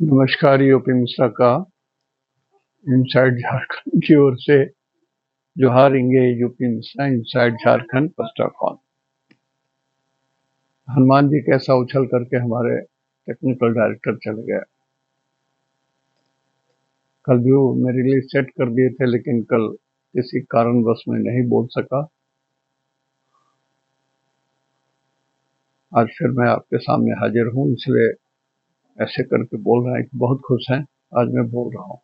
नमस्कार, यूपी मिश्रा का इनसाइड झारखंड की ओर से जोहारेंगे। यूपी मिश्रा इनसाइड झारखंड पस्टाकॉन। हनुमान जी कैसा उछल करके हमारे टेक्निकल डायरेक्टर चले गए। कल भी वो मेरे लिए सेट कर दिए थे, लेकिन कल किसी कारणवश मैं नहीं बोल सका। आज फिर मैं आपके सामने हाजिर हूँ, इसलिए ऐसे करके बोल रहे हैं कि बहुत खुश हैं। आज मैं बोल रहा हूँ।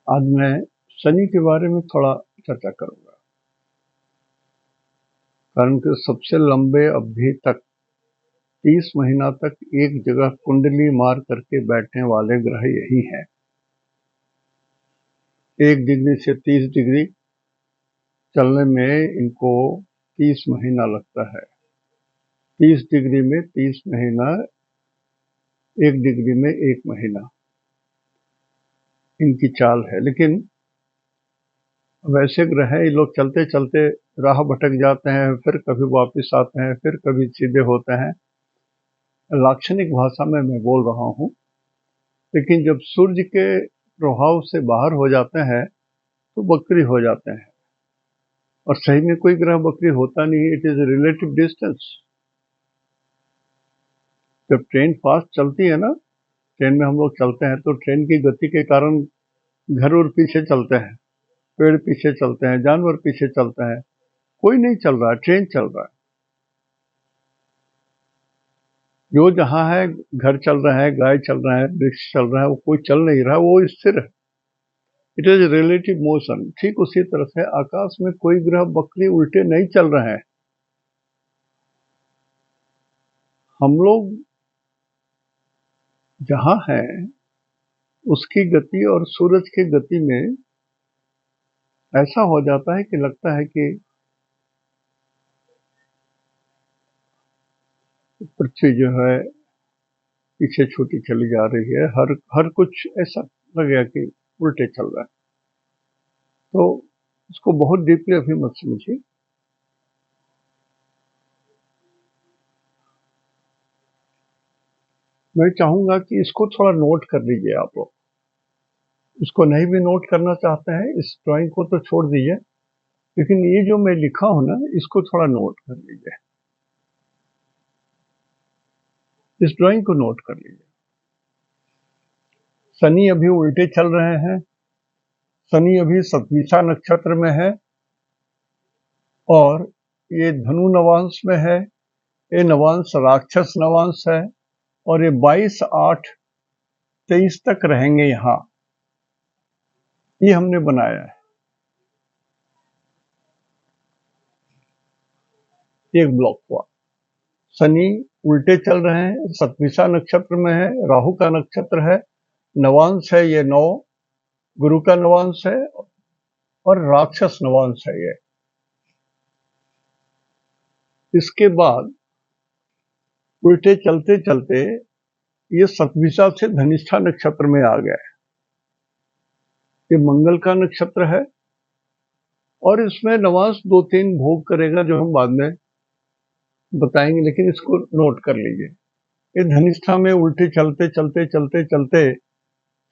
आज मैं शनि के बारे में थोड़ा चर्चा करूंगा, कारण कि सबसे लंबे अवधि तक 30 महीना तक एक जगह कुंडली मार करके बैठने वाले ग्रह यही हैं। 1 डिग्री से 30 डिग्री चलने में इनको 30 महीना लगता है। 30 डिग्री में 30 महीना, 1 डिग्री में 1 महीना इनकी चाल है। लेकिन वैसे ग्रह ये लोग चलते चलते राह भटक जाते हैं, फिर कभी वापस आते हैं, फिर कभी सीधे होते हैं। लाक्षणिक भाषा में मैं बोल रहा हूँ। लेकिन जब सूर्य के प्रभाव से बाहर हो जाते हैं तो वक्री हो जाते हैं। और सही में कोई ग्रह वक्री होता नहीं, इट इज रिलेटिव डिस्टेंस। जब ट्रेन फास्ट चलती है ना, ट्रेन में हम लोग चलते हैं तो ट्रेन की गति के कारण घर और पीछे चलते हैं, पेड़ पीछे चलते हैं, जानवर पीछे चलते हैं। कोई नहीं चल रहा है, ट्रेन चल रहा है। जो जहां है, घर चल रहा है, गाय चल रहा है, वृक्ष चल रहा है, वो कोई चल नहीं रहा, वो स्थिर है। It is relative motion. ठीक उसी तरह से आकाश में कोई ग्रह वक्री उल्टे नहीं चल रहे हैं। हम लोग जहां हैं उसकी गति और सूरज की गति में ऐसा हो जाता है कि लगता है कि पृथ्वी जो है पीछे छूटी चली जा रही है। हर कुछ ऐसा लगेगा कि उल्टे चल रहा है। तो इसको बहुत डीपली अभी मत समझिए। मैं चाहूंगा कि इसको थोड़ा नोट कर लीजिए आप लोग। इसको नहीं भी नोट करना चाहते हैं, इस ड्राइंग को तो छोड़ दीजिए, लेकिन ये जो मैं लिखा हूं ना, इसको थोड़ा नोट कर लीजिए। इस ड्राइंग को नोट कर लीजिए। शनि अभी उल्टे चल रहे हैं। शनि अभी सतविसा नक्षत्र में है और ये धनु नवांश में है। ये नवांश राक्षस नवांश है और ये 22/8/23 तक रहेंगे यहाँ। ये हमने बनाया है। एक ब्लॉक हुआ। शनि उल्टे चल रहे हैं, सतविसा नक्षत्र में है, राहु का नक्षत्र है, नवांश है ये 9, गुरु का नवांश है और राक्षस नवांश है ये। इसके बाद उल्टे चलते चलते ये सतविसा से धनिष्ठा नक्षत्र में आ गया। ये मंगल का नक्षत्र है और इसमें नवांश 2-3 भोग करेगा, जो हम बाद में बताएंगे, लेकिन इसको नोट कर लीजिए। ये धनिष्ठा में उल्टे चलते चलते चलते चलते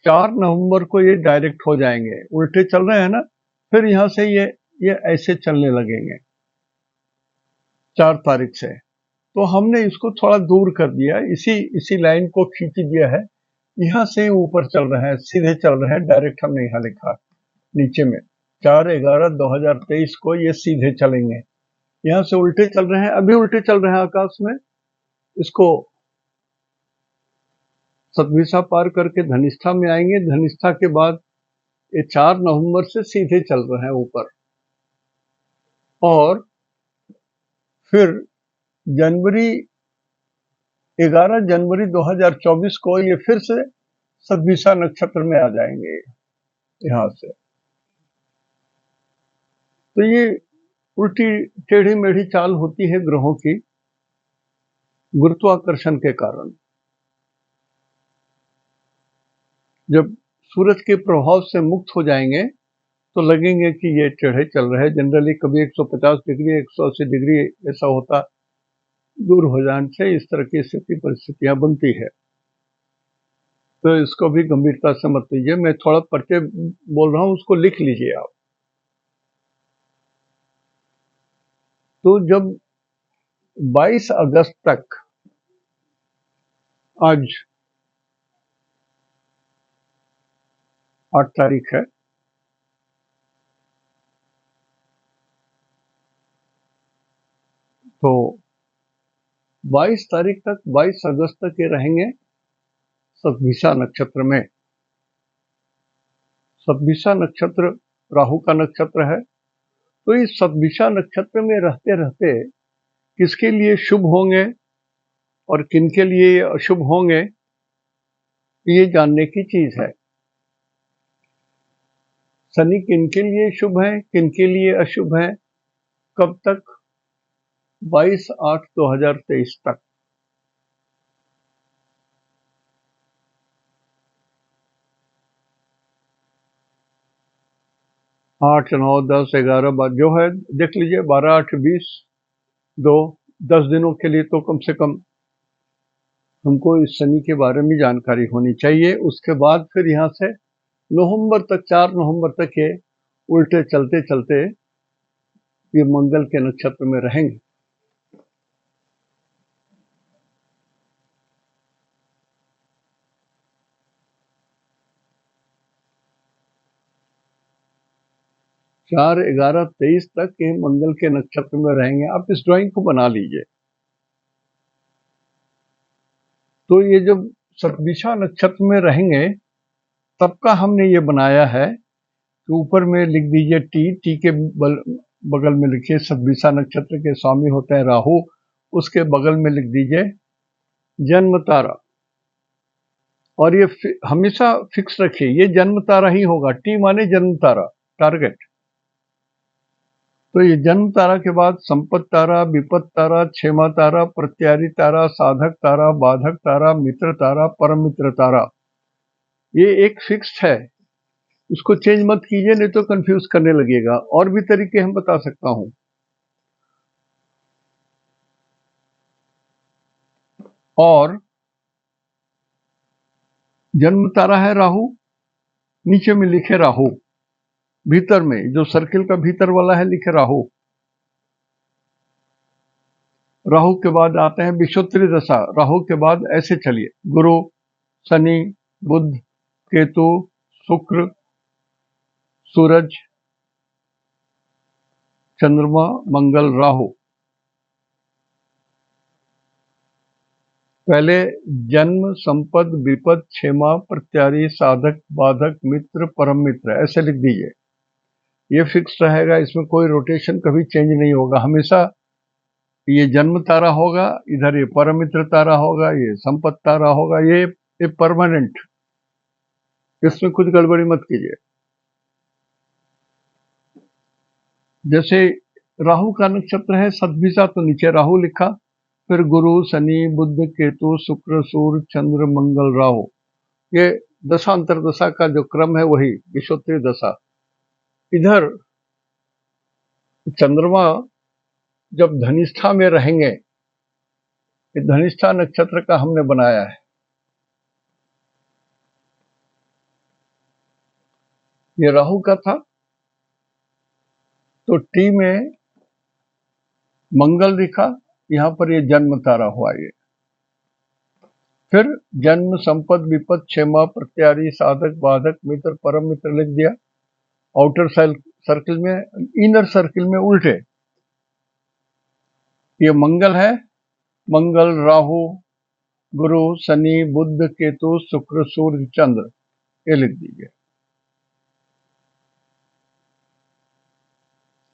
4 नवंबर को ये डायरेक्ट हो जाएंगे। उल्टे चल रहे हैं ना, फिर यहां से ये ऐसे चलने लगेंगे 4 तारीख से। तो हमने इसको थोड़ा दूर कर दिया, इसी लाइन को खींच दिया है। यहां से ऊपर चल रहे हैं, सीधे चल रहे हैं, डायरेक्ट हमने यहां लिखा नीचे में 4/11/2023 को ये सीधे चलेंगे। यहां से उल्टे चल रहे हैं, अभी उल्टे चल रहे हैं आकाश में। इसको सतविसा पार करके धनिष्ठा में आएंगे। धनिष्ठा के बाद ये 4 नवंबर से सीधे चल रहे हैं ऊपर। और फिर 11 जनवरी 2024 को ये फिर से सतविसा नक्षत्र में आ जाएंगे यहां से। तो ये उल्टी टेढ़ी मेढ़ी चाल होती है ग्रहों की, गुरुत्वाकर्षण के कारण। जब सूरज के प्रभाव से मुक्त हो जाएंगे तो लगेंगे कि ये टेढ़े चल रहे हैं। जनरली कभी 150 डिग्री, 180 डिग्री ऐसा होता दूर हो जाने से इस तरह की स्थिति परिस्थितियां बनती है। तो इसको भी गंभीरता से मत लीजिए। मैं थोड़ा पढ़ के बोल रहा हूं, उसको लिख लीजिए आप। तो जब 22 अगस्त तक, आज 8 तारीख है, तो 22 तारीख तक, 22 अगस्त तक ये रहेंगे सतभिषा नक्षत्र में। सतभिषा नक्षत्र राहु का नक्षत्र है। तो इस सतभिषा नक्षत्र में रहते रहते किसके लिए शुभ होंगे और किनके लिए अशुभ होंगे, ये जानने की चीज है। शनि किनके लिए शुभ है, किनके लिए अशुभ है, कब तक? 22/8/2023 तक। 8, 9, 10, 11 बार जो है देख लीजिए, 12, 8, 20, 2, 10 दिनों के लिए तो कम से कम हमको इस शनि के बारे में जानकारी होनी चाहिए। उसके बाद फिर यहाँ से नवंबर तक, 4 नवंबर तक ये उल्टे चलते चलते ये मंगल के नक्षत्र में रहेंगे। चार 11/23 तक ये मंगल के नक्षत्र में रहेंगे। आप इस ड्राइंग को बना लीजिए। तो ये जब सतभिषा नक्षत्र में रहेंगे तब का हमने ये बनाया है कि ऊपर में लिख दीजिए टी के बगल में लिखिए सतभिषा नक्षत्र के स्वामी होते हैं राहु, उसके बगल में लिख दीजिए जन्म तारा। और ये हमेशा फिक्स रखिए, ये जन्म तारा ही होगा। टी माने जन्म तारा, टारगेट। तो ये जन्म तारा के बाद संपत तारा, विपत तारा, क्षेमा तारा, प्रत्यारी तारा, साधक तारा, बाधक तारा, मित्र तारा, परम मित्र तारा, ये एक फिक्स है। उसको चेंज मत कीजिए, नहीं तो कंफ्यूज करने लगेगा। और भी तरीके हम बता सकता हूं। और जन्म तारा है राहु, नीचे में लिखे राहु, भीतर में जो सर्किल का भीतर वाला है लिखे राहु। राहु के बाद आते हैं विषुवत्रीय दशा। राहु के बाद ऐसे चलिए गुरु, शनि, बुध, केतु, शुक्र, सूरज, चंद्रमा, मंगल, राहु। पहले जन्म, संपद, विपद, क्षेमा, प्रत्यारी, साधक, बाधक, मित्र, परम मित्र, ऐसे लिख दीजिए। ये फिक्स रहेगा, इसमें कोई रोटेशन कभी चेंज नहीं होगा। हमेशा ये जन्म तारा होगा, इधर ये परम मित्र तारा होगा, ये संपत तारा होगा, ये परमानेंट। इसमें कुछ गड़बड़ी मत कीजिए। जैसे राहु का नक्षत्र है सतभिषा, तो नीचे राहु लिखा, फिर गुरु, शनि, बुध, केतु, शुक्र, सूर्य, चंद्र, मंगल, राहु। ये दशांतर दशा का जो क्रम है वही विषुवत्रीय दशा। इधर चंद्रमा जब धनिष्ठा में रहेंगे, ये धनिष्ठा नक्षत्र का हमने बनाया है। ये राहु का था, तो टी में मंगल लिखा, यहां पर ये जन्म तारा हुआ। ये फिर जन्म, संपद, विपद, क्षेमा, प्रत्यारी, साधक, बाधक, मित्र, परम मित्र लिख दिया। आउटर सर्किल में, इनर सर्किल में उल्टे ये मंगल है। मंगल, राहु, गुरु, शनि, बुध, केतु, शुक्र, सूर्य, चंद्र, ये लिख दीजिए।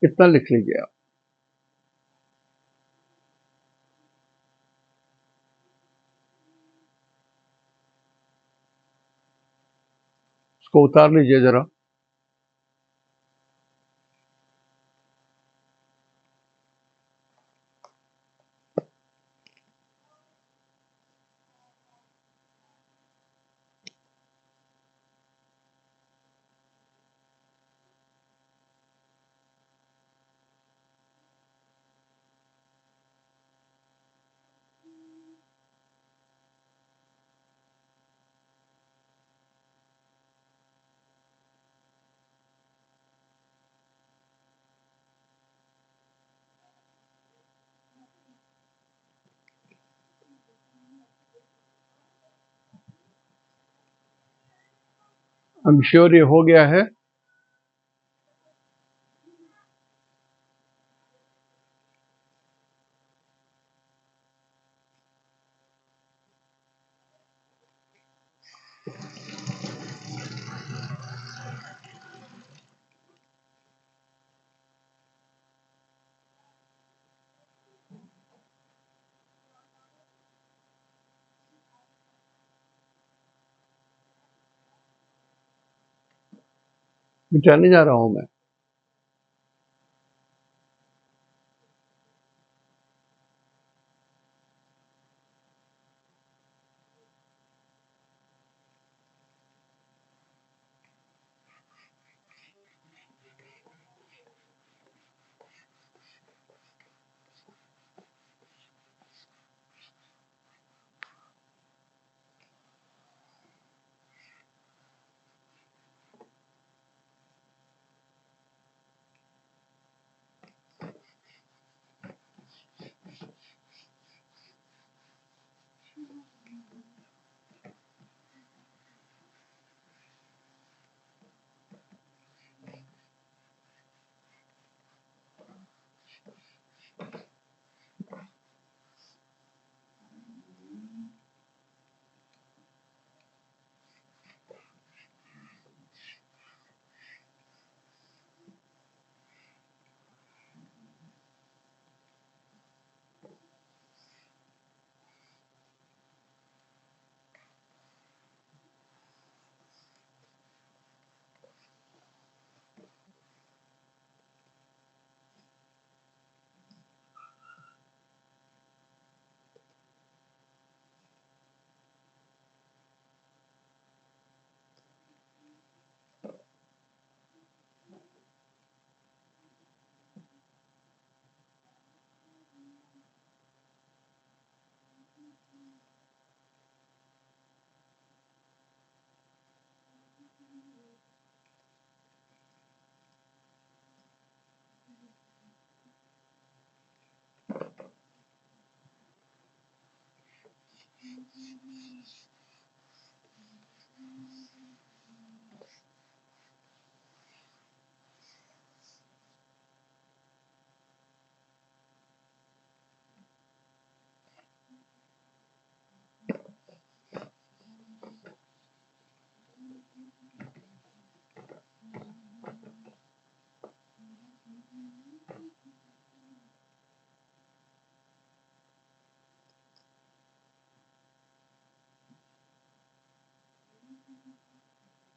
इतना लिख लीजिए आप। इसको उतार लीजिए जरा। आई एम श्योर ये हो गया है। मिटाने जा रहा हूं मैं।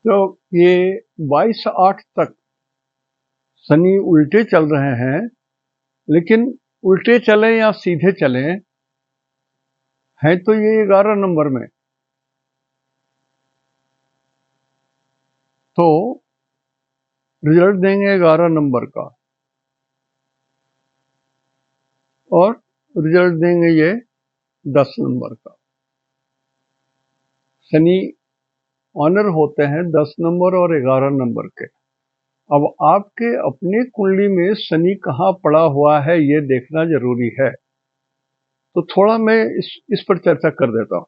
तो ये 22/8 तक शनि उल्टे चल रहे हैं, लेकिन उल्टे चले या सीधे चले हैं तो ये 11 नंबर में, तो रिजल्ट देंगे 11 नंबर का और रिजल्ट देंगे ये 10 नंबर का। शनि ऑनर होते हैं 10 नंबर और 11 नंबर के। अब आपके अपने कुंडली में शनि कहाँ पड़ा हुआ है ये देखना जरूरी है। तो थोड़ा मैं इस पर चर्चा कर देता हूं।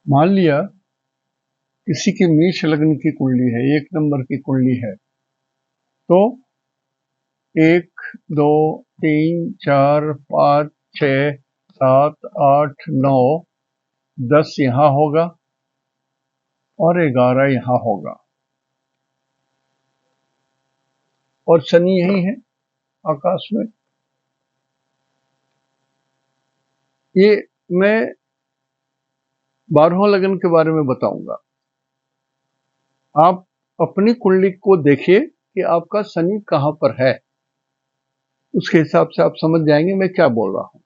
मान लिया किसी की मेष लग्न की कुंडली है, 1 नंबर की कुंडली है, तो 1 2 3 4 5 6 7 8 9 10 यहां होगा और 11 यहां होगा और शनि यही है आकाश में। ये मैं 12वां लग्न के बारे में बताऊंगा। आप अपनी कुंडली को देखिए कि आपका शनि कहां पर है, उसके हिसाब से आप समझ जाएंगे मैं क्या बोल रहा हूं।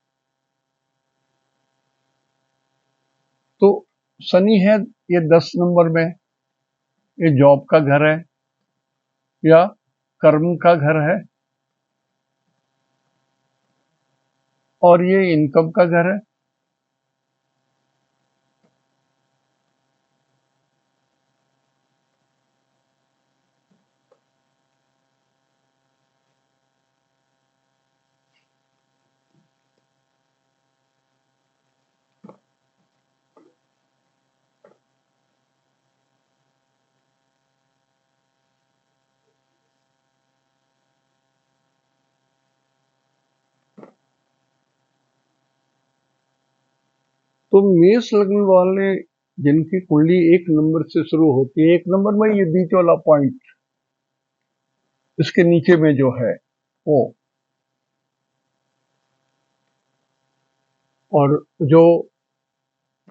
तो शनि है ये 10 नंबर में, ये जॉब का घर है या कर्म का घर है, और ये इनकम का घर है। तो मेष लग्न वाले जिनकी कुंडली 1 नंबर से शुरू होती है, 1 नंबर में ये बीच वाला पॉइंट इसके नीचे में जो है वो, और जो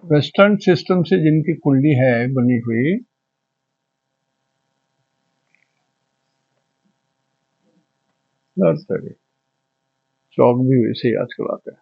वेस्टर्न सिस्टम से जिनकी कुंडली है बनी हुई, चौक भी वैसे ही आजकल आते हैं।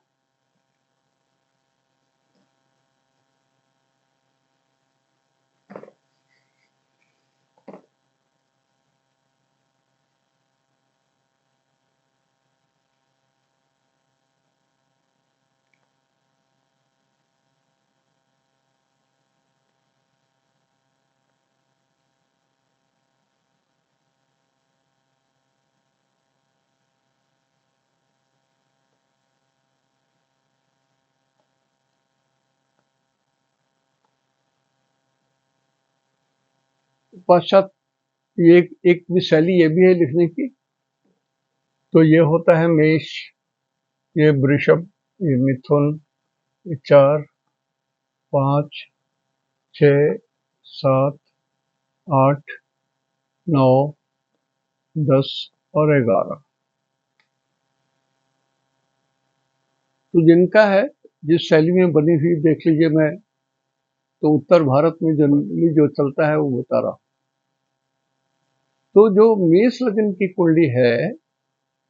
पश्चात ये एक भी शैली ये भी है लिखने की। तो ये होता है मेष, ये वृषभ, ये मिथुन, ये 4, 5, 6, 7, 8, 9, 10 और 11। तो जिनका है जिस शैली में बनी हुई देख लीजिए। मैं तो उत्तर भारत में जनरली जो चलता है वो बता रहा हूं। तो जो मेष लग्न की कुंडली है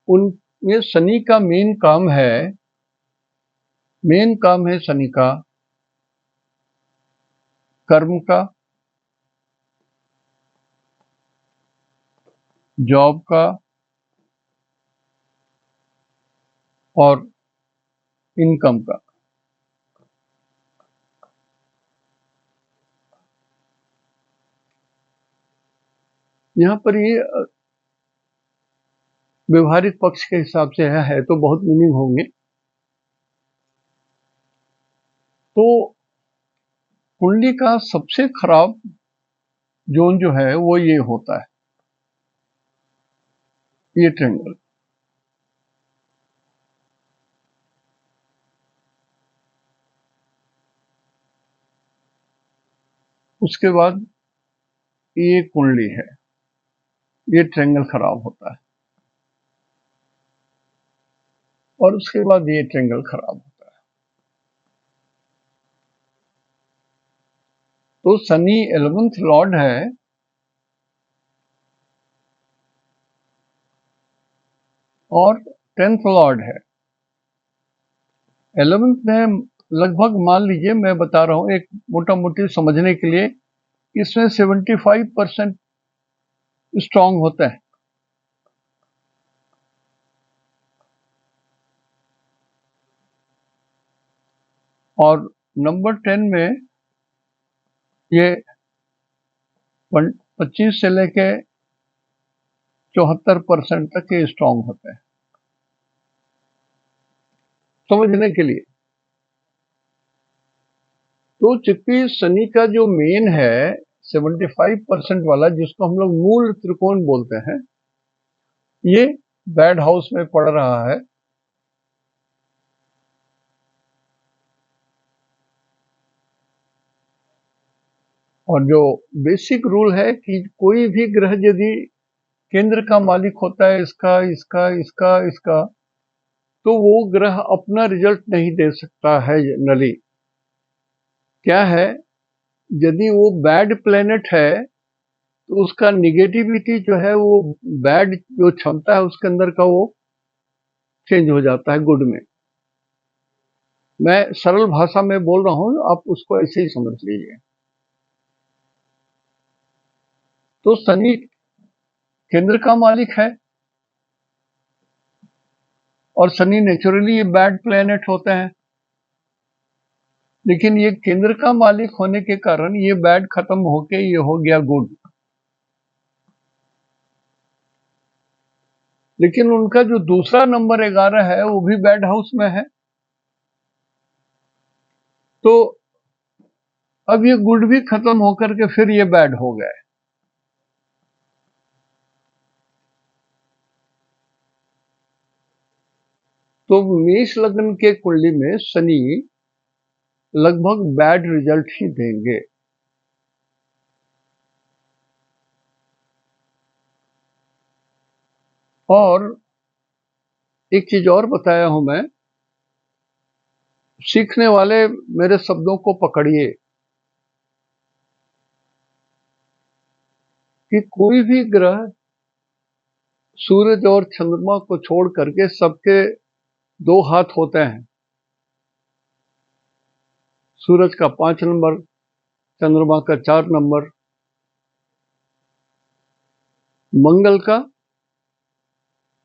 उनमें शनि का मेन काम है शनि का कर्म का, जॉब का और इनकम का। यहाँ पर ये व्यवहारिक पक्ष के हिसाब से है तो बहुत मीनिंग होंगे। तो कुंडली का सबसे खराब जोन जो है वो ये होता है, ये ट्रेंगल। उसके बाद ये कुंडली है, ये ट्रेंगल खराब होता है, और उसके बाद ये ट्रेंगल खराब होता है। तो शनि 11th लॉर्ड है और 10th लॉर्ड है। 11th में लगभग मान लीजिए, मैं बता रहा हूं एक मोटा मोटी समझने के लिए, इसमें 75% स्ट्रांग होता है, और नंबर 10 में ये 25 से लेके 74% तक ये स्ट्रांग होते हैं, समझने के लिए। तो चूंकि शनि का जो मेन है 75% वाला, जिसको हम लोग मूल त्रिकोण बोलते हैं, ये बैड हाउस में पड़ रहा है। और जो बेसिक रूल है कि कोई भी ग्रह यदि केंद्र का मालिक होता है, इसका इसका इसका इसका, तो वो ग्रह अपना रिजल्ट नहीं दे सकता है जनरली। क्या है, यदि वो बैड प्लेनेट है तो उसका निगेटिविटी जो है वो बैड जो क्षमता है उसके अंदर का वो चेंज हो जाता है गुड में। मैं सरल भाषा में बोल रहा हूं, आप उसको ऐसे ही समझ लीजिए। तो शनि केंद्र का मालिक है और शनि नेचुरली ये बैड प्लेनेट होते हैं, लेकिन ये केंद्र का मालिक होने के कारण ये बैड खत्म होके ये हो गया गुड। लेकिन उनका जो दूसरा नंबर 11 है वो भी बैड हाउस में है, तो अब ये गुड भी खत्म होकर के फिर ये बैड हो गए। तो मेष लग्न के कुंडली में शनि लगभग बैड रिजल्ट ही देंगे। और एक चीज और बताया हूं मैं, सीखने वाले मेरे शब्दों को पकड़िए कि कोई भी ग्रह सूरज और चंद्रमा को छोड़ करके सबके 2 हाथ होते हैं। सूरज का 5 नंबर, चंद्रमा का 4 नंबर, मंगल का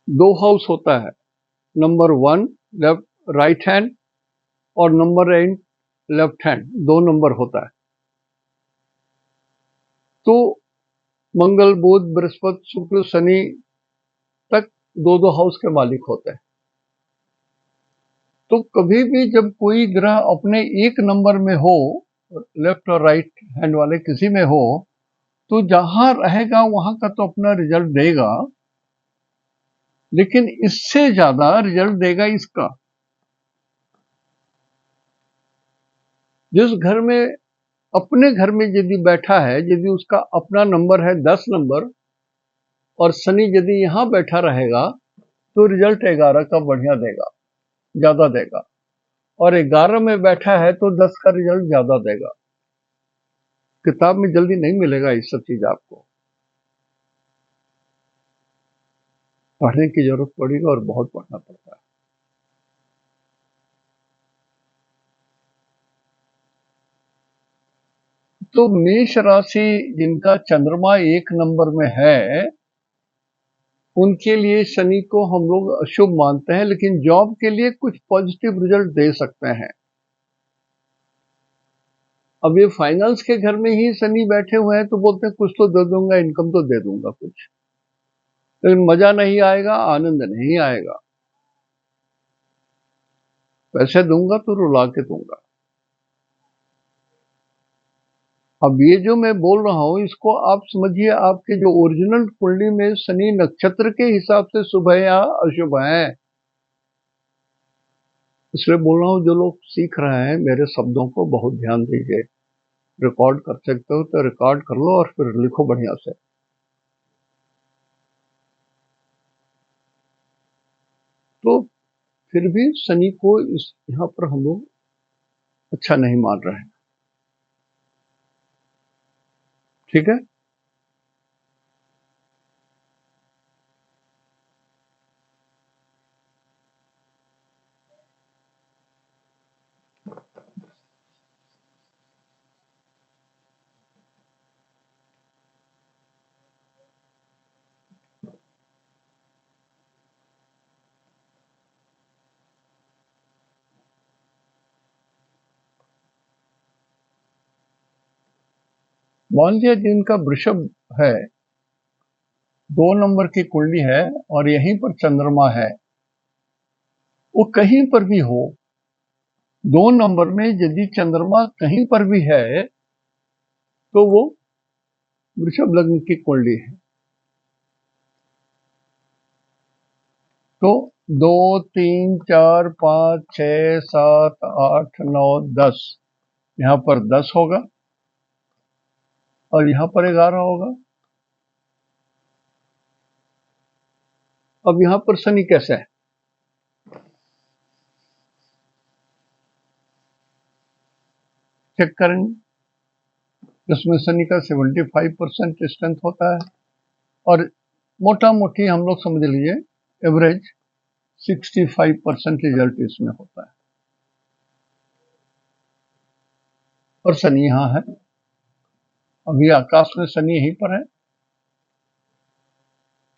2 हाउस होता है, नंबर 1 लेफ्ट राइट हैंड और नंबर 8 लेफ्ट हैंड, 2 नंबर होता है। तो मंगल बुध बृहस्पति शुक्र शनि तक 2-2 हाउस के मालिक होते हैं। तो कभी भी जब कोई ग्रह अपने एक नंबर में हो, लेफ्ट और राइट हैंड वाले किसी में हो, तो जहां रहेगा वहां का तो अपना रिजल्ट देगा, लेकिन इससे ज्यादा रिजल्ट देगा इसका। जिस घर में अपने घर में यदि बैठा है, यदि उसका अपना नंबर है 10 नंबर और शनि यदि यहां बैठा रहेगा तो रिजल्ट 11 का बढ़िया देगा, ज्यादा देगा। और 11 में बैठा है तो 10 का रिजल्ट ज्यादा देगा। किताब में जल्दी नहीं मिलेगा ये सब चीज आपको, पढ़ने की जरूरत पड़ेगी और बहुत पढ़ना पड़ता है। तो मेष राशि जिनका चंद्रमा 1 नंबर में है, उनके लिए शनि को हम लोग अशुभ मानते हैं, लेकिन जॉब के लिए कुछ पॉजिटिव रिजल्ट दे सकते हैं। अब ये फाइनेंस के घर में ही शनि बैठे हुए हैं तो बोलते हैं कुछ तो दे दूंगा, इनकम तो दे दूंगा कुछ, लेकिन मजा नहीं आएगा, आनंद नहीं आएगा। पैसे दूंगा तो रुला के दूंगा। अब ये जो मैं बोल रहा हूं इसको आप समझिए, आपके जो ओरिजिनल कुंडली में शनि नक्षत्र के हिसाब से शुभ है या अशुभ है। इसलिए बोल रहा हूं, जो लोग सीख रहे हैं मेरे शब्दों को बहुत ध्यान दीजिए। रिकॉर्ड कर सकते हो तो रिकॉर्ड कर लो और फिर लिखो बढ़िया से। तो फिर भी शनि को इस यहाँ पर हम लोग अच्छा नहीं मान रहे हैं, ठीक है। मान लिया जिनका वृषभ है, 2 नंबर की कुंडली है और यहीं पर चंद्रमा है, वो कहीं पर भी हो, 2 नंबर में यदि चंद्रमा कहीं पर भी है तो वो वृषभ लग्न की कुंडली है। तो 2 3 4 5 6 7 8 9 10, यहां पर 10 होगा और यहां पर 11 होगा। अब यहां पर शनि कैसे है, चेक करेंगे। जिसमें शनि का 75% स्ट्रेंथ होता है और मोटा मोटी हम लोग समझ लीजिए एवरेज 65% रिजल्ट इसमें होता है। और शनि यहाँ है, अभी आकाश में शनि यहीं पर है,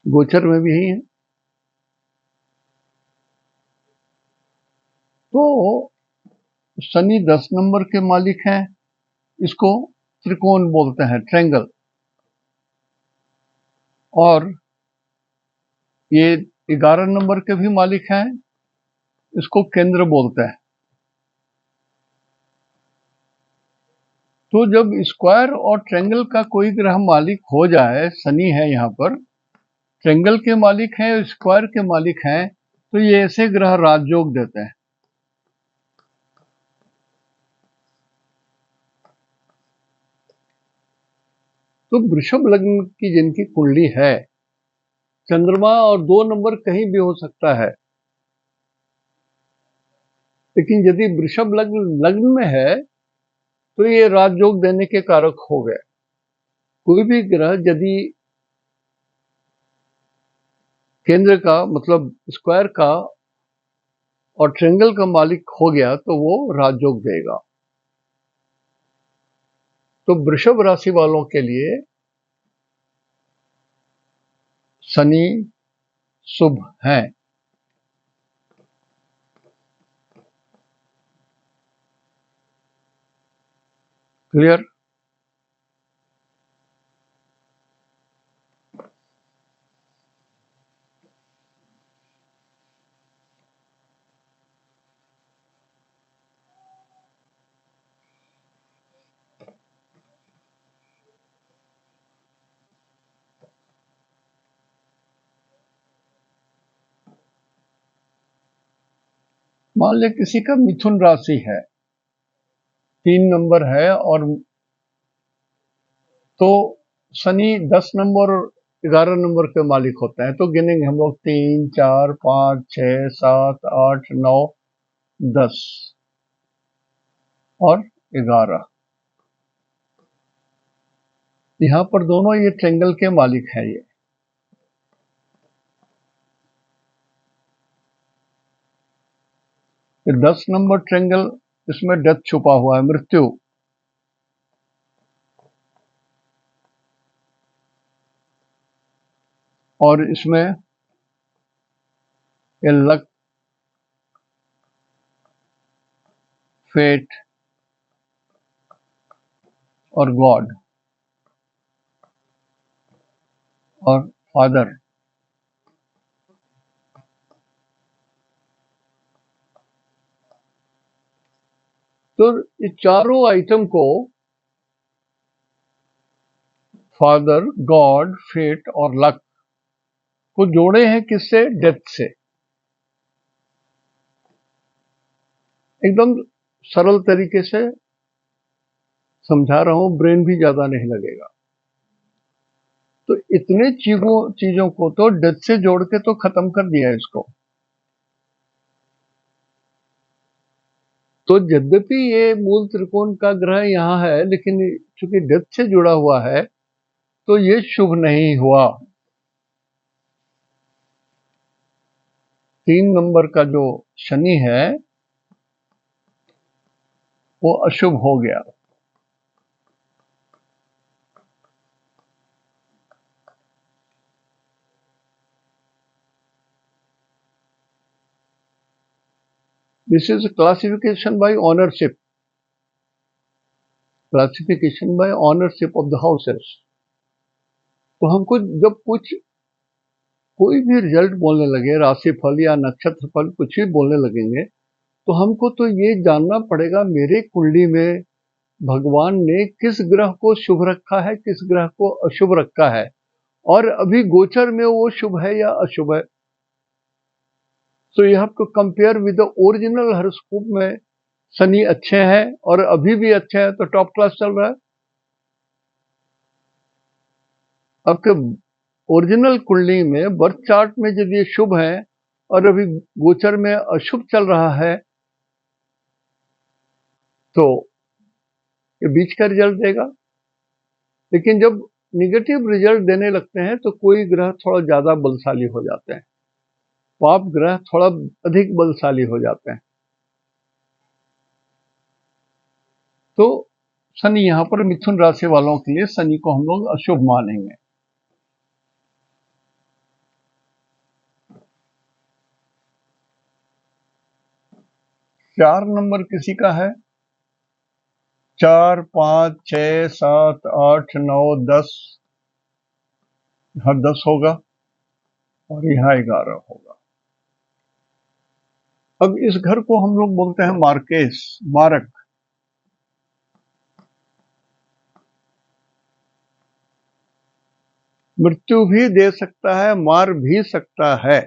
गोचर में भी यही है। तो शनि 10 नंबर के मालिक हैं, इसको त्रिकोण बोलते हैं, ट्रायंगल। और ये 11 नंबर के भी मालिक हैं, इसको केंद्र बोलते हैं। तो जब स्क्वायर और ट्रायंगल का कोई ग्रह मालिक हो जाए, शनि है यहाँ पर, ट्रायंगल के मालिक हैं, स्क्वायर के मालिक हैं, तो ये ऐसे ग्रह राजयोग देते हैं। तो वृषभ लग्न की जिनकी कुंडली है, चंद्रमा और 2 नंबर कहीं भी हो सकता है, लेकिन यदि वृषभ लग्न में है तो ये राजयोग देने के कारक हो गए। कोई भी ग्रह यदि केंद्र का मतलब स्क्वायर का और ट्रायंगल का मालिक हो गया तो वो राजयोग देगा। तो वृषभ राशि वालों के लिए शनि शुभ है। क्लियर? मान ले किसी का मिथुन राशि है, 3 नंबर है, और तो शनि 10 नंबर और 11 नंबर के मालिक होते हैं। तो गिनेंगे हम लोग 3, 4, 5, 6, 7, 8, 9, 10 और 11। यहाँ पर दोनों ये ट्रायंगल के मालिक हैं। ये 10 नंबर ट्रायंगल, इसमें डेथ छुपा हुआ है, मृत्यु। और इसमें ये लक, फेट और गॉड और फादर, तो ये चारों आइटम को फादर, गॉड, फेट और लक को जोड़े हैं किससे? डेथ से। एकदम सरल तरीके से समझा रहा हूं, ब्रेन भी ज्यादा नहीं लगेगा। तो इतने चीजों को तो डेथ से जोड़ के तो खत्म कर दिया इसको। तो यद्यपि ये मूल त्रिकोण का ग्रह यहाँ है, लेकिन चूंकि डेथ से जुड़ा हुआ है तो ये शुभ नहीं हुआ। 3 नंबर का जो शनि है वो अशुभ हो गया। This is classification bye ownership, classification bye ownership of the houses. तो हमको जब कोई भी रिजल्ट बोलने लगे, राशिफल या नक्षत्र फल कुछ भी बोलने लगेंगे, तो हमको तो ये जानना पड़ेगा मेरे कुंडली में भगवान ने किस ग्रह को शुभ रखा है, किस ग्रह को अशुभ रखा है, और अभी गोचर में वो शुभ है या अशुभ है। So you have to compare with the original horoscope में शनि अच्छे हैं और अभी भी अच्छे हैं तो टॉप क्लास चल रहा है। आपके ओरिजिनल कुंडली में बर्थ चार्ट में यदि शुभ है और अभी गोचर में अशुभ चल रहा है तो ये बीच का रिजल्ट देगा। लेकिन जब निगेटिव रिजल्ट देने लगते हैं तो कोई ग्रह थोड़ा ज्यादा बलशाली हो जाते हैं, पाप ग्रह थोड़ा अधिक बलशाली हो जाते हैं। तो शनि यहां पर मिथुन राशि वालों के लिए शनि को हम लोग अशुभ मानेंगे। चार नंबर किसी का है, 4, 5, 6, 7, 8, 9, 10, यहां 10 होगा और यहां 11 होगा। अब इस घर को हम लोग बोलते हैं मार्केस, मारक। मृत्यु भी दे सकता है, मार भी सकता है,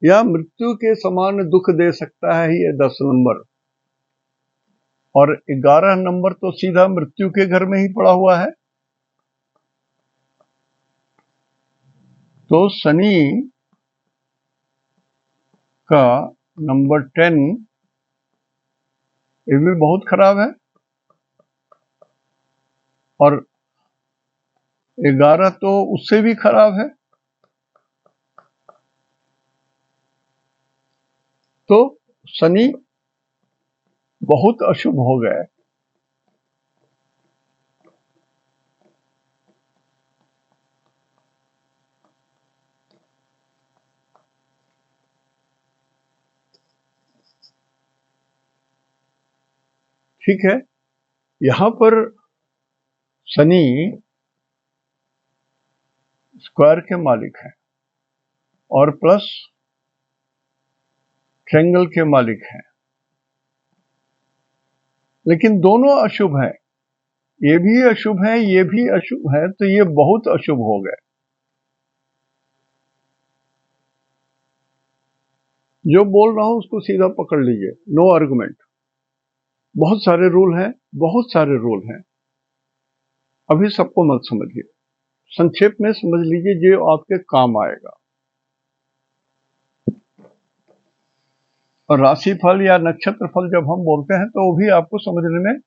या मृत्यु के समान दुख दे सकता है ये 10 नंबर। और 11 नंबर तो सीधा मृत्यु के घर में ही पड़ा हुआ है। तो शनि का नंबर 10 ये भी बहुत खराब है, और 11 तो उससे भी खराब है। तो शनि बहुत अशुभ हो गए। ठीक है, यहां पर शनि स्क्वायर के मालिक हैं और प्लस ट्रायंगल के मालिक हैं, लेकिन दोनों अशुभ हैं। ये भी अशुभ है, ये भी अशुभ है, तो ये बहुत अशुभ हो गए। जो बोल रहा हूं उसको सीधा पकड़ लीजिए, नो आर्गुमेंट। बहुत सारे रूल हैं, बहुत सारे रूल हैं, अभी सबको मत समझिए, संक्षेप में समझ लीजिए जो आपके काम आएगा। और राशिफल या नक्षत्र फल जब हम बोलते हैं तो वो भी आपको समझने में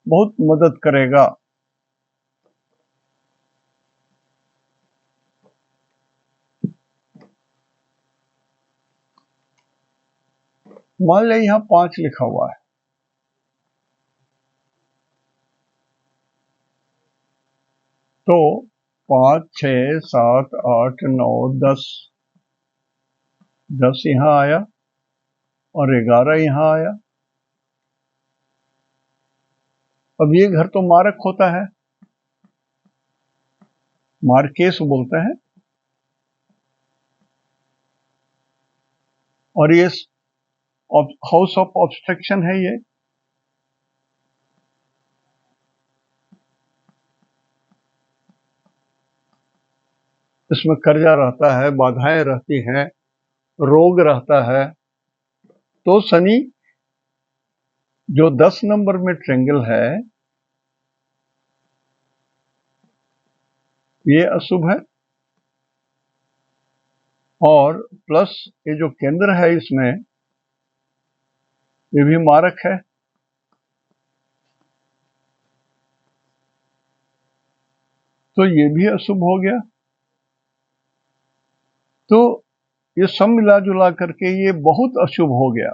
बहुत मदद करेगा। मान लिया यहां 5 लिखा हुआ है, तो 5, 6, 7, 8, 9, 10, 10 यहां आया और 11 यहां आया। अब ये घर तो मारक होता है, मार्केस बोलते हैं, और ये हाउस ऑफ ऑब्स्ट्रक्शन है। ये इसमें कर्जा रहता है, बाधाएं रहती हैं, रोग रहता है। तो शनि जो 10 नंबर में ट्रायंगल है ये अशुभ है, और प्लस ये जो केंद्र है इसमें ये भी मारक है। तो ये भी अशुभ हो गया। तो ये सब मिला जुला करके ये बहुत अशुभ हो गया।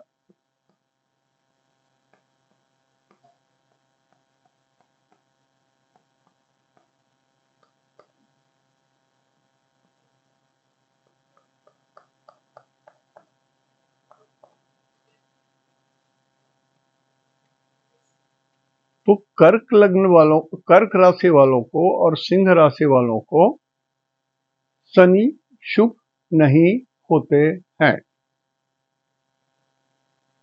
तो कर्क लग्न वालों, कर्क राशि वालों को और सिंह राशि वालों को शनि शुभ नहीं होते हैं।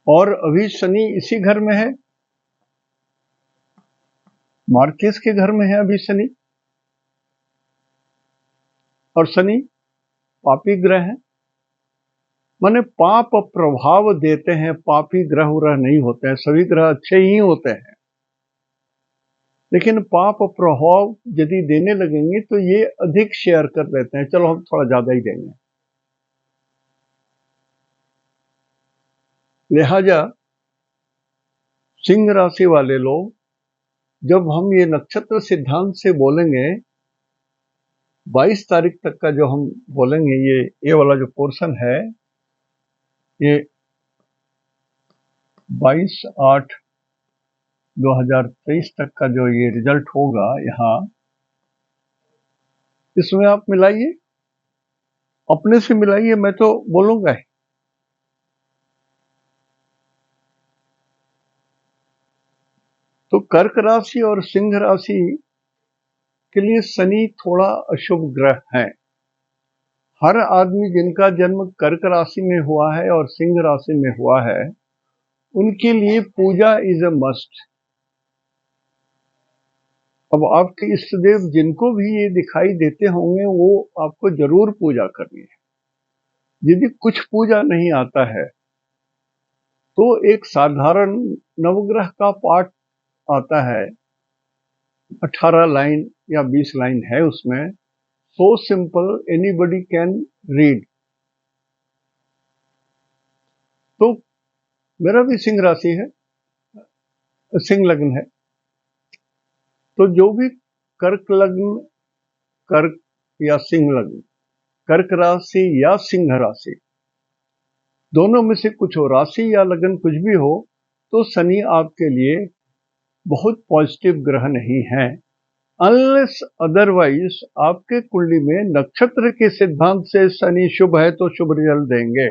और अभी शनि इसी घर में है, मार्केस के घर में है अभी शनि, और शनि पापी ग्रह है, माने पाप प्रभाव देते हैं। पापी ग्रह उग्रह नहीं होते हैं, सभी ग्रह अच्छे ही होते हैं, लेकिन पाप प्रभाव यदि देने लगेंगे तो ये अधिक शेयर कर देते हैं, चलो हम थोड़ा ज्यादा ही देंगे। लिहाजा सिंह राशि वाले लोग जब हम ये नक्षत्र सिद्धांत से बोलेंगे, 22 तारीख तक का जो हम बोलेंगे, ये वाला जो पोर्शन है, ये 22/8/2023 तक का जो ये रिजल्ट होगा यहाँ, इसमें आप मिलाइए, अपने से मिलाइए, मैं तो बोलूंगा ही। तो कर्क राशि और सिंह राशि के लिए शनि थोड़ा अशुभ ग्रह है। हर आदमी जिनका जन्म कर्क राशि में हुआ है और सिंह राशि में हुआ है, उनके लिए पूजा इज अ मस्ट। अब आपके इष्ट देव जिनको भी ये दिखाई देते होंगे, वो आपको जरूर पूजा करनी है। यदि कुछ पूजा नहीं आता है तो एक साधारण नवग्रह का पाठ आता है, 18 लाइन या 20 लाइन है उसमें, so simple anybody can read. तो मेरा भी सिंह राशि है, सिंह लग्न है। तो जो भी कर्क लग्न, कर्क या सिंह लग्न, कर्क राशि या सिंह राशि, दोनों में से कुछ हो, राशि या लग्न कुछ भी हो, तो शनि आपके लिए बहुत पॉजिटिव ग्रह नहीं है। अनलेस अदरवाइज आपके कुंडली में नक्षत्र के सिद्धांत से शनि शुभ है तो शुभ रिजल्ट देंगे।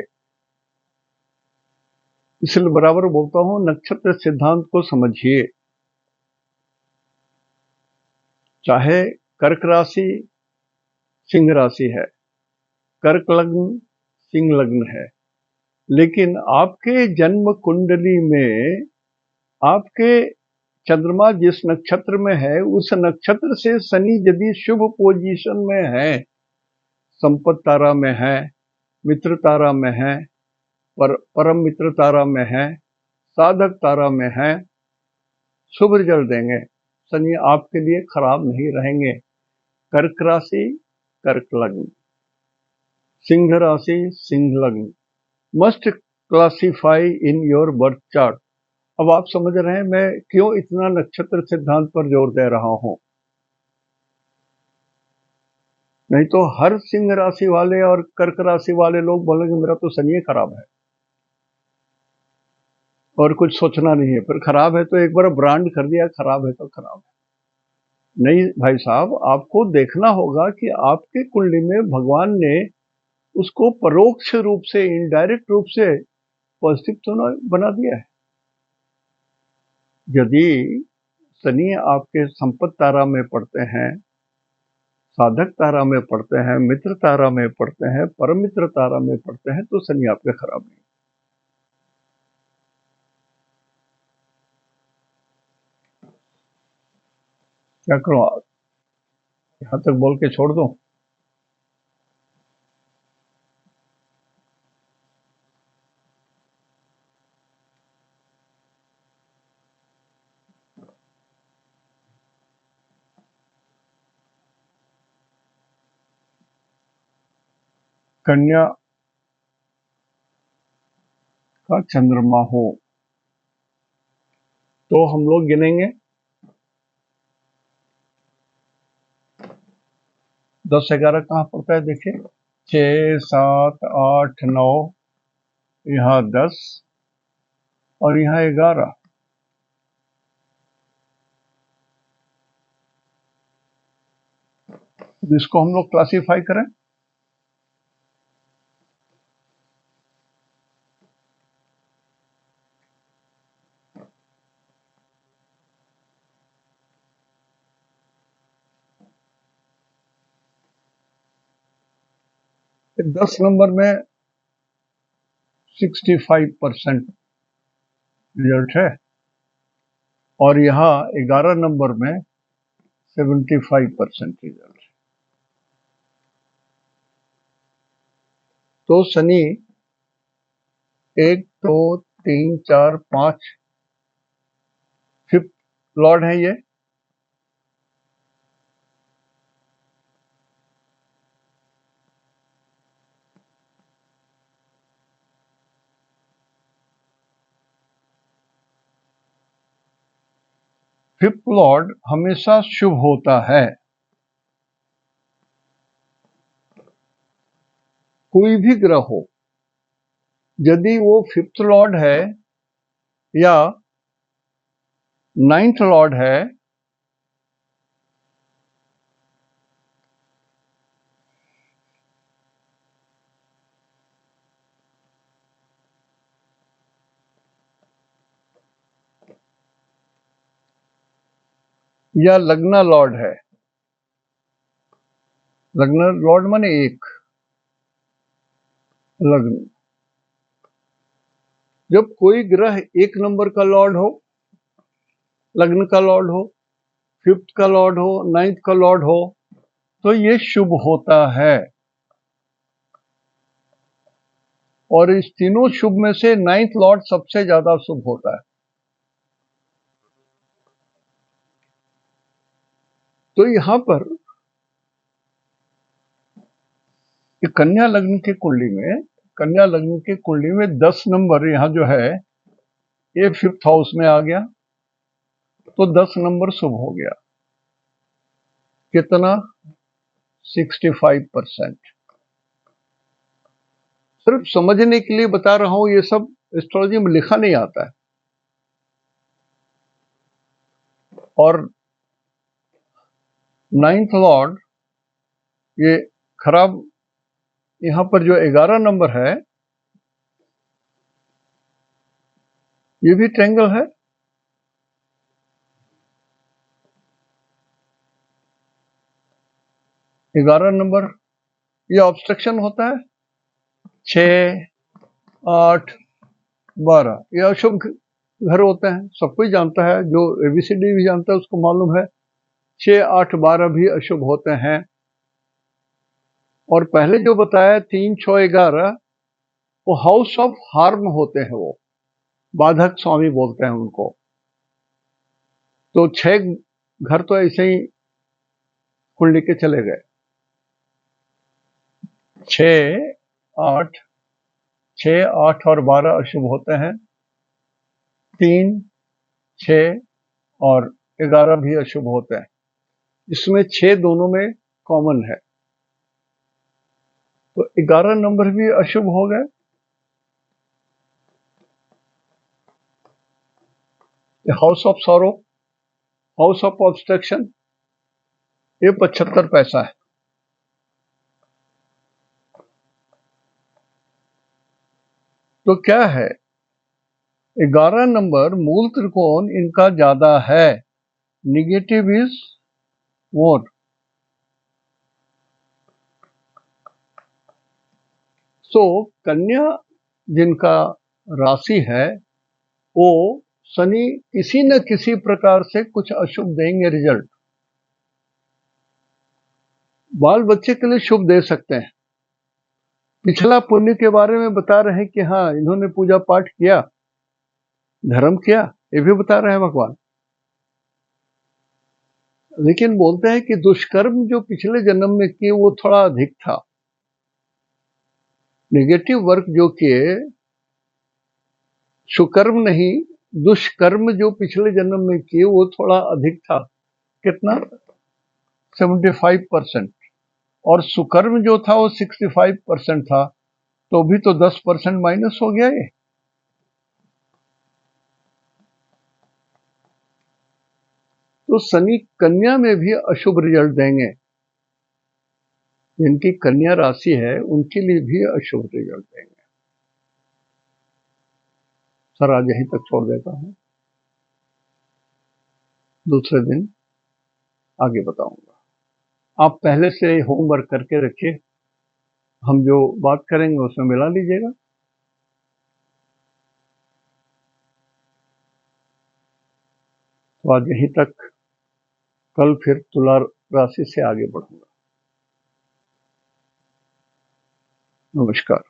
इसलिए बराबर बोलता हूं, नक्षत्र सिद्धांत को समझिए। चाहे कर्क राशि सिंह राशि है, कर्क लग्न सिंह लग्न है, लेकिन आपके जन्म कुंडली में आपके चंद्रमा जिस नक्षत्र में है, उस नक्षत्र से शनि यदि शुभ पोजीशन में है, संपत तारा में है, मित्र तारा में है, परम मित्र तारा में है, साधक तारा में है, शुभ रिजल्ट देंगे। शनि आपके लिए खराब नहीं रहेंगे। कर्क राशि कर्क लग्न, सिंह राशि सिंह लग्न must classify in your birth chart. अब आप समझ रहे हैं मैं क्यों इतना नक्षत्र सिद्धांत पर जोर दे रहा हूं। नहीं तो हर सिंह राशि वाले और कर्क राशि वाले लोग बोलेंगे मेरा तो शनि खराब है और कुछ सोचना नहीं है। फिर खराब है तो एक बार ब्रांड कर दिया, खराब है तो खराब है। नहीं भाई साहब, आपको देखना होगा कि आपके कुंडली में भगवान ने उसको परोक्ष रूप से, इनडायरेक्ट रूप से पॉजिटिव तो ना बना दिया है। यदि शनि आपके संपत तारा में पड़ते हैं, साधक तारा में पड़ते हैं, मित्र तारा में पड़ते हैं, परम मित्र तारा में पड़ते हैं, तो शनि आपके खराब नहीं। क्या करूं, यहां तक बोल के छोड़ दूं? कन्या का चंद्रमा हो तो हम लोग गिनेंगे 10-11 कहां पड़ता है, देखिए 6 7 8 9, यहाँ 10 और यहाँ 11। इसको हम लोग क्लासीफाई करें, तो 10 नंबर में 65% रिजल्ट है और यहाँ 11 नंबर में 75% रिजल्ट है। तो शनि 1 2 3 4 5 5th लॉर्ड है ये। फिफ्थ लॉर्ड हमेशा शुभ होता है। कोई भी ग्रह हो, यदि वो फिफ्थ लॉर्ड है या नाइन्थ लॉर्ड है, या लग्न लॉर्ड है, लग्न लॉर्ड माने एक लग्न, जब कोई ग्रह एक नंबर का लॉर्ड हो, लग्न का लॉर्ड हो, फिफ्थ का लॉर्ड हो, नाइन्थ का लॉर्ड हो, तो ये शुभ होता है। और इस तीनों शुभ में से नाइन्थ लॉर्ड सबसे ज्यादा शुभ होता है। तो यहां पर कन्या लग्न की कुंडली में 10 नंबर यहां जो है ये फिफ्थ हाउस में आ गया, तो 10 नंबर शुभ हो गया। कितना? 65%। सिर्फ समझने के लिए बता रहा हूं, ये सब एस्ट्रोलॉजी में लिखा नहीं आता है। और नाइन्थ लॉर्ड ये खराब, यहां पर जो 11 नंबर है ये भी ट्रायंगल है। 11 नंबर ये ऑब्स्ट्रक्शन होता है। 6, 8, 12 ये अशुभ घर होते हैं, सब कोई जानता है, जो एबीसीडी भी जानता है उसको मालूम है 6, 8, 12 भी अशुभ होते हैं। और पहले जो बताया 3, 6, 11 वो हाउस ऑफ हार्म होते हैं, वो बाधक स्वामी बोलते हैं उनको। तो 6 घर तो ऐसे ही कुंडली के चले गए। 6, 8 और 12 अशुभ होते हैं। 3, 6 और 11 भी अशुभ होते हैं। इसमें 6 दोनों में कॉमन है, तो 11 नंबर भी अशुभ हो गए। House of sorrow, house of obstruction, ये 75 पैसा है। तो क्या है, 11 नंबर मूल त्रिकोण इनका ज्यादा है, निगेटिव इज मोर। सो कन्या जिनका राशि है वो शनि किसी न किसी प्रकार से कुछ अशुभ देंगे रिजल्ट। बाल बच्चे के लिए शुभ दे सकते हैं, पिछला पुण्य के बारे में बता रहे हैं कि हाँ इन्होंने पूजा पाठ किया, धर्म किया, ये भी बता रहे हैं भगवान। लेकिन बोलते हैं कि दुष्कर्म जो पिछले जन्म में किए वो थोड़ा अधिक था, नेगेटिव वर्क जो किए, सुकर्म नहीं, दुष्कर्म जो पिछले जन्म में किए वो थोड़ा अधिक था। कितना? 75%। और सुकर्म जो था वो 65% था, तो भी तो 10% माइनस हो गया ये। तो शनि कन्या में भी अशुभ रिजल्ट देंगे, जिनकी कन्या राशि है उनके लिए भी अशुभ रिजल्ट देंगे। सर आज यहीं तक छोड़ देता हूं, दूसरे दिन आगे बताऊंगा। आप पहले से होमवर्क करके रखिए, हम जो बात करेंगे उसमें मिला लीजिएगा। तो आज यहीं तक, कल फिर तुला राशि से आगे बढ़ूंगा। नमस्कार।